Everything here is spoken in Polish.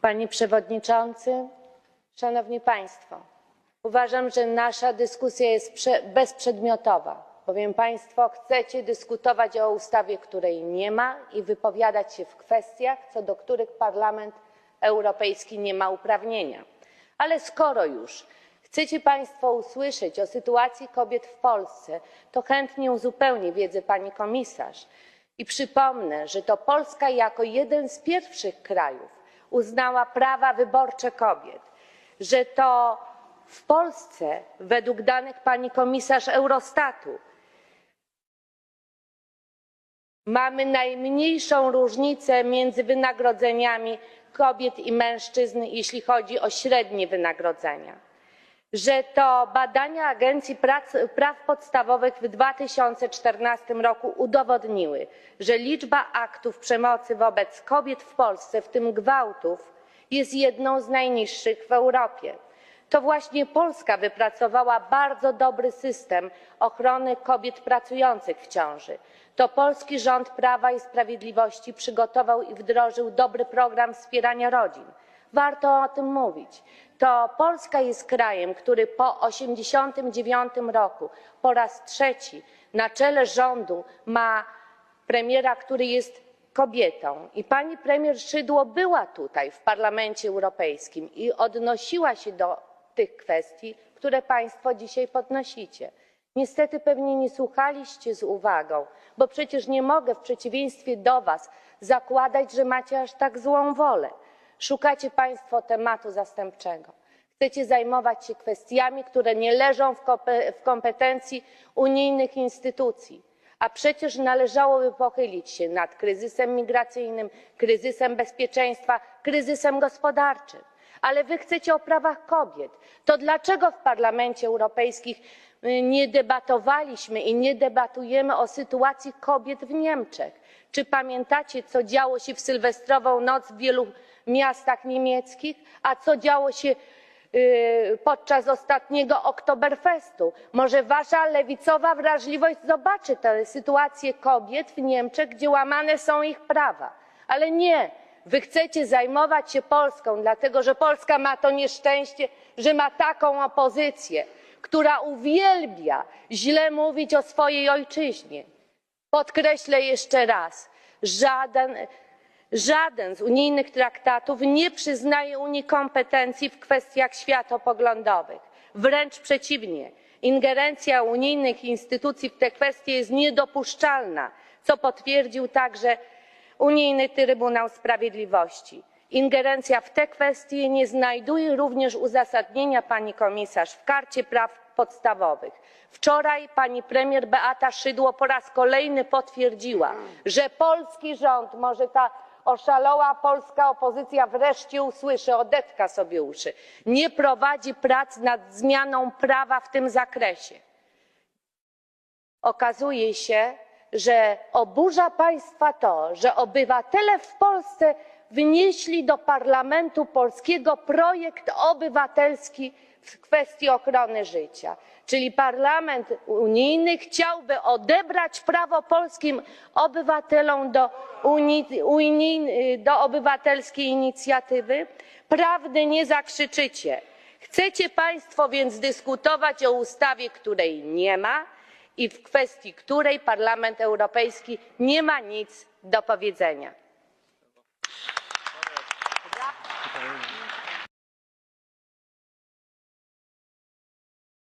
Panie Przewodniczący, Szanowni Państwo! Uważam, że nasza dyskusja jest bezprzedmiotowa, bowiem Państwo chcecie dyskutować o ustawie, której nie ma i wypowiadać się w kwestiach, co do których Parlament Europejski nie ma uprawnienia. Ale skoro już chcecie Państwo usłyszeć o sytuacji kobiet w Polsce, to chętnie uzupełnię wiedzę pani komisarz i przypomnę, że to Polska jako jeden z pierwszych krajów uznała prawa wyborcze kobiet, że to w Polsce według danych pani komisarz Eurostatu mamy najmniejszą różnicę między wynagrodzeniami kobiet i mężczyzn, jeśli chodzi o średnie wynagrodzenia, że to badania Agencji Praw Podstawowych w 2014 roku udowodniły, że liczba aktów przemocy wobec kobiet w Polsce, w tym gwałtów, jest jedną z najniższych w Europie. To właśnie Polska wypracowała bardzo dobry system ochrony kobiet pracujących w ciąży. To polski rząd Prawa i Sprawiedliwości przygotował i wdrożył dobry program wspierania rodzin. Warto o tym mówić. To Polska jest krajem, który po 1989 roku po raz trzeci na czele rządu ma premiera, który jest kobietą. I pani premier Szydło była tutaj w Parlamencie Europejskim i odnosiła się do tych kwestii, które Państwo dzisiaj podnosicie. Niestety pewnie nie słuchaliście z uwagą, bo przecież nie mogę w przeciwieństwie do Was zakładać, że macie aż tak złą wolę. Szukacie Państwo tematu zastępczego. Chcecie zajmować się kwestiami, które nie leżą w kompetencji unijnych instytucji, a przecież należałoby pochylić się nad kryzysem migracyjnym, kryzysem bezpieczeństwa, kryzysem gospodarczym. Ale wy chcecie o prawach kobiet. To dlaczego w Parlamencie Europejskim nie debatowaliśmy i nie debatujemy o sytuacji kobiet w Niemczech? Czy pamiętacie, co działo się w sylwestrową noc w wielu miastach niemieckich, a co działo się podczas ostatniego Oktoberfestu? Może wasza lewicowa wrażliwość zobaczy tę sytuację kobiet w Niemczech, gdzie łamane są ich prawa. Ale nie. Wy chcecie zajmować się Polską, dlatego że Polska ma to nieszczęście, że ma taką opozycję, która uwielbia źle mówić o swojej ojczyźnie. Podkreślę jeszcze raz, żaden z unijnych traktatów nie przyznaje Unii kompetencji w kwestiach światopoglądowych. Wręcz przeciwnie, ingerencja unijnych instytucji w te kwestie jest niedopuszczalna, co potwierdził także Unijny Trybunał Sprawiedliwości. Ingerencja w te kwestie nie znajduje również uzasadnienia, pani komisarz, w Karcie Praw Podstawowych. Wczoraj pani premier Beata Szydło po raz kolejny potwierdziła, że polski rząd, może ta oszalała polska opozycja wreszcie usłyszy, odetka sobie uszy, nie prowadzi prac nad zmianą prawa w tym zakresie. Okazuje się, że oburza Państwa to, że obywatele w Polsce wnieśli do Parlamentu Polskiego projekt obywatelski w kwestii ochrony życia. Czyli Parlament Unijny chciałby odebrać prawo polskim obywatelom do obywatelskiej inicjatywy? Prawdy nie zakrzyczycie. Chcecie Państwo więc dyskutować o ustawie, której nie ma, i w kwestii której Parlament Europejski nie ma nic do powiedzenia.